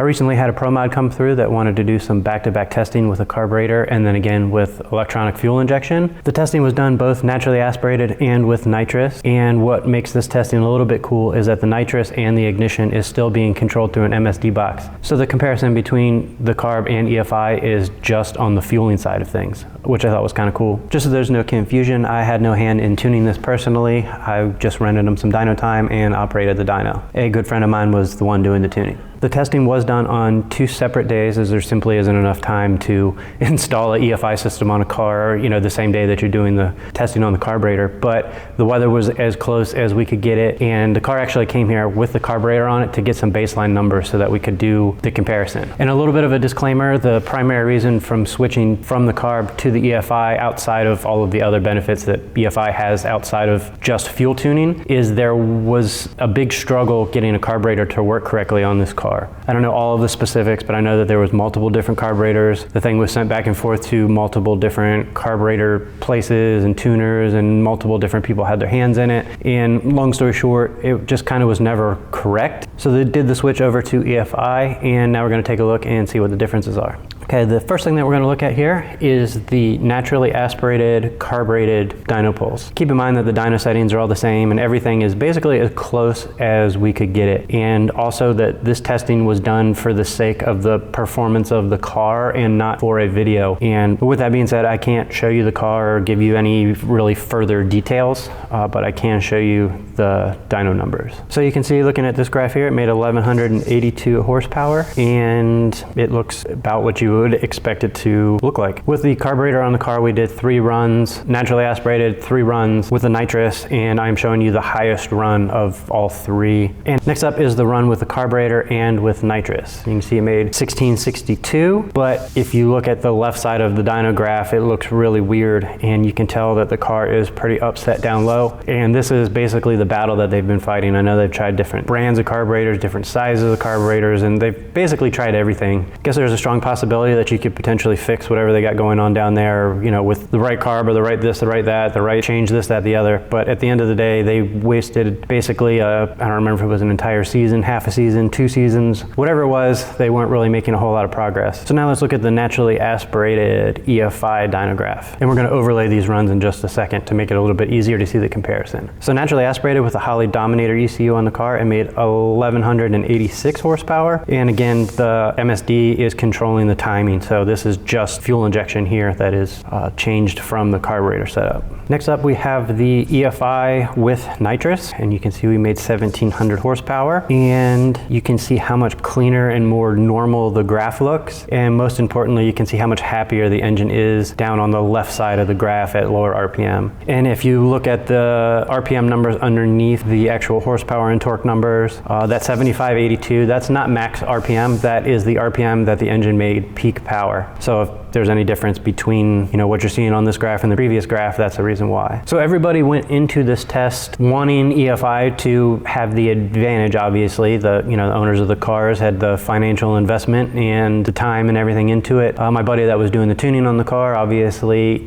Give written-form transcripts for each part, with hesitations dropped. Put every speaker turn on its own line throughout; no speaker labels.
I recently had a PROMOD come through that wanted to do some back-to-back testing with a carburetor and then again with electronic fuel injection. The testing was done both naturally aspirated and with nitrous, and what makes this testing a little bit cool is that the nitrous and the ignition is still being controlled through an MSD box. So the comparison between the CARB and EFI is just on the fueling side of things, which I thought was kind of cool. Just so there's no confusion, I had no hand in tuning this personally. I just rented them some dyno time and operated the dyno. A good friend of mine was the one doing the tuning. The testing was done on 2 separate days, as there simply isn't enough time to install an EFI system on a car, the same day that you're doing the testing on the carburetor. But the weather was as close as we could get it, and the car actually came here with the carburetor on it to get some baseline numbers so that we could do the comparison. And a little bit of a disclaimer, the primary reason from switching from the CARB to the EFI, outside of all of the other benefits that EFI has outside of just fuel tuning, is there was a big struggle getting a carburetor to work correctly on this car. I don't know all of the specifics, but I know that there was multiple different carburetors. The thing was sent back and forth to multiple different carburetor places and tuners, and multiple different people had their hands in it. And long story short, it just kind of was never correct. So they did the switch over to EFI, and now we're going to take a look and see what the differences are. Okay, the first thing that we're going to look at here is the naturally aspirated carbureted dyno pulse. Keep in mind that the dyno settings are all the same and everything is basically as close as we could get it. And also that this testing was done for the sake of the performance of the car and not for a video. And with that being said, I can't show you the car or give you any really further details, but I can show you the dyno numbers. So you can see, looking at this graph here, it made 1182 horsepower, and it looks about what you would expect it to look like. With the carburetor on the car, we did 3 runs, naturally aspirated, 3 runs with the nitrous, and I'm showing you the highest run of all 3. And next up is the run with the carburetor and with nitrous. You can see it made 1662, but if you look at the left side of the dyno graph, it looks really weird, and you can tell that the car is pretty upset down low. And this is basically the battle that they've been fighting. I know they've tried different brands of carburetors, different sizes of carburetors, and they've basically tried everything. I guess there's a strong possibility that you could potentially fix whatever they got going on down there, with the right carb or the right this, the right that, the right change this, that, the other. But at the end of the day, they wasted basically I don't remember if it was an entire season, half a season, 2 seasons, whatever it was, they weren't really making a whole lot of progress. So now let's look at the naturally aspirated EFI dyno graph. And we're going to overlay these runs in just a second to make it a little bit easier to see the comparison. So naturally aspirated with a Holley Dominator ECU on the car, it made 1186 horsepower. And again, the MSD is controlling the timing. So this is just fuel injection here that is changed from the carburetor setup. Next up, we have the EFI with nitrous, and you can see we made 1700 horsepower, and you can see how much cleaner and more normal the graph looks. And most importantly, you can see how much happier the engine is down on the left side of the graph at lower RPM. And if you look at the RPM numbers underneath the actual horsepower and torque numbers, that 7582, that's not max RPM, that is the RPM that the engine made peak power. So if there's any difference between what you're seeing on this graph and the previous graph, that's the reason why. So everybody went into this test wanting EFI to have the advantage. Obviously, the owners of the cars had the financial investment and the time and everything into it. My buddy that was doing the tuning on the car, obviously,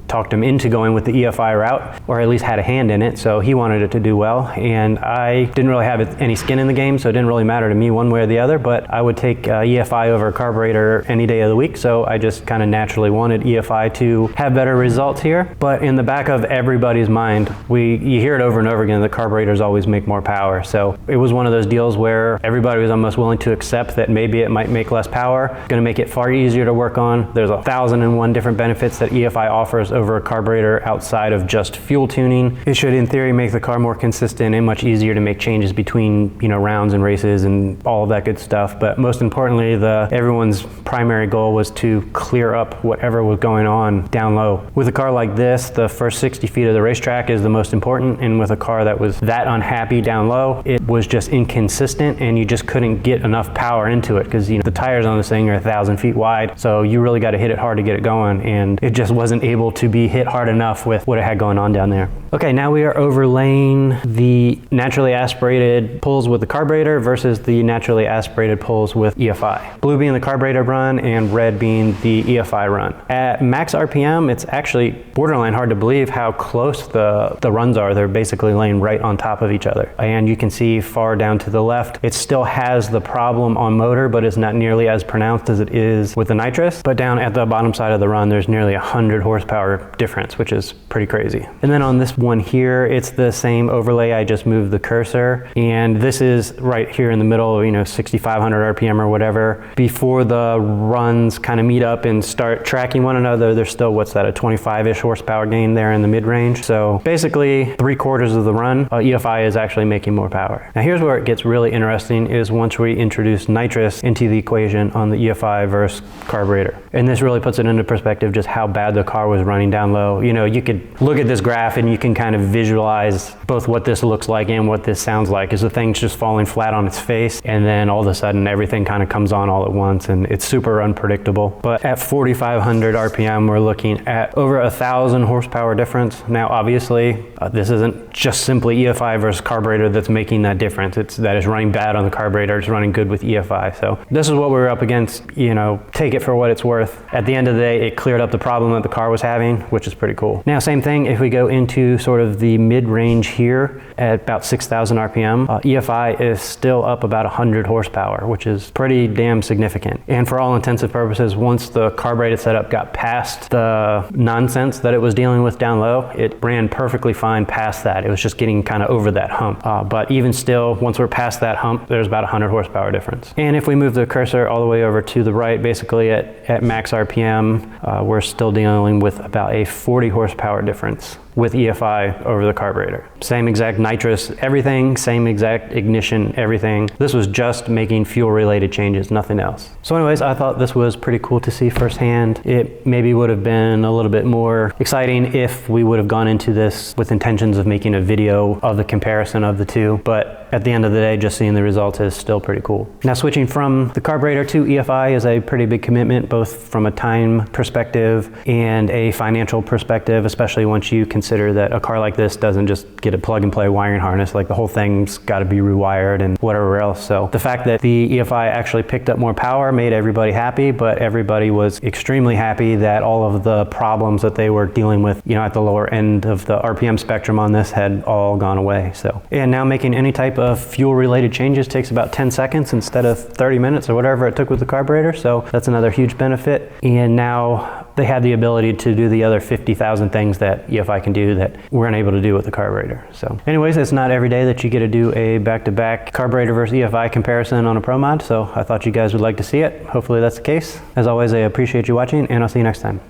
talked him into going with the EFI route, or at least had a hand in it, so he wanted it to do well. And I didn't really have any skin in the game, so it didn't really matter to me one way or the other, but I would take EFI over a carburetor any day of the week, so I just kind of naturally wanted EFI to have better results here. But in the back of everybody's mind, you hear it over and over again, the carburetors always make more power. So it was one of those deals where everybody was almost willing to accept that maybe it might make less power, going to make it far easier to work on. There's 1,001 different benefits that EFI offers over a carburetor outside of just fuel tuning. It should, in theory, make the car more consistent and much easier to make changes between rounds and races and all of that good stuff. But most importantly, everyone's primary goal was to clear up whatever was going on down low. With a car like this, the first 60 feet of the racetrack is the most important, and with a car that was that unhappy down low, it was just inconsistent, and you just couldn't get enough power into it because the tires on this thing are 1,000 feet wide, so you really got to hit it hard to get it going, and it just wasn't able to be hit hard enough with what it had going on down there. Okay, now we are overlaying the naturally aspirated pulls with the carburetor versus the naturally aspirated pulls with EFI. Blue being the carburetor run and red being the EFI run. At max RPM, it's actually borderline hard to believe how close the runs are. They're basically laying right on top of each other. And you can see far down to the left, it still has the problem on motor, but it's not nearly as pronounced as it is with the nitrous. But down at the bottom side of the run, there's nearly 100 horsepower difference, which is pretty crazy. And then on this one here, it's the same overlay. I just moved the cursor, and this is right here in the middle, 6,500 RPM or whatever. Before the runs kind of meet up and start tracking one another, there's still, what's that, a 25-ish horsepower gain there in the mid-range. So basically 3/4 of the run, EFI is actually making more power. Now here's where it gets really interesting, is once we introduce nitrous into the equation on the EFI versus carburetor. And this really puts it into perspective just how bad the car was running down low. You could look at this graph and you can kind of visualize both what this looks like and what this sounds like, is the thing's just falling flat on its face, and then all of a sudden everything kind of comes on all at once, and it's super unpredictable. But at 4,500 RPM, we're looking at over 1,000 horsepower difference. Now obviously this isn't just simply EFI versus carburetor that's making that difference. It's that it's running bad on the carburetor, it's running good with EFI. So this is what we were up against. Take it for what it's worth. At the end of the day, it cleared up the problem that the car was having, which is pretty cool. Now same thing if we go into sort of the mid-range here at about 6,000 RPM, EFI is still up about 100 horsepower, which is pretty damn significant. And for all intents and purposes, once the carbureted setup got past the nonsense that it was dealing with down low, it ran perfectly fine past that. It was just getting kind of over that hump. But even still, once we're past that hump, there's about 100 horsepower difference. And if we move the cursor all the way over to the right, basically at max RPM, we're still dealing with about a 40 horsepower difference with EFI over the carburetor. Same exact nitrous, everything, same exact ignition, everything. This was just making fuel related changes, nothing else. So anyways, I thought this was pretty cool to see firsthand. It maybe would have been a little bit more exciting if we would have gone into this with intentions of making a video of the comparison of the two, but at the end of the day, just seeing the results is still pretty cool. Now switching from the carburetor to EFI is a pretty big commitment, both from a time perspective and a financial perspective, especially once you consider that a car like this doesn't just get a plug and play wiring harness, like the whole thing's got to be rewired and whatever else. So the fact that the EFI actually picked up more power made everybody happy, but everybody was extremely happy that all of the problems that they were dealing with, at the lower end of the RPM spectrum on this had all gone away. So, and now making any type of fuel related changes takes about 10 seconds instead of 30 minutes or whatever it took with the carburetor. So that's another huge benefit. And now they had the ability to do the other 50,000 things that EFI can do that we're unable to do with the carburetor. So anyways, it's not every day that you get to do a back-to-back carburetor versus EFI comparison on a PROMOD, so I thought you guys would like to see it. Hopefully that's the case. As always, I appreciate you watching, and I'll see you next time.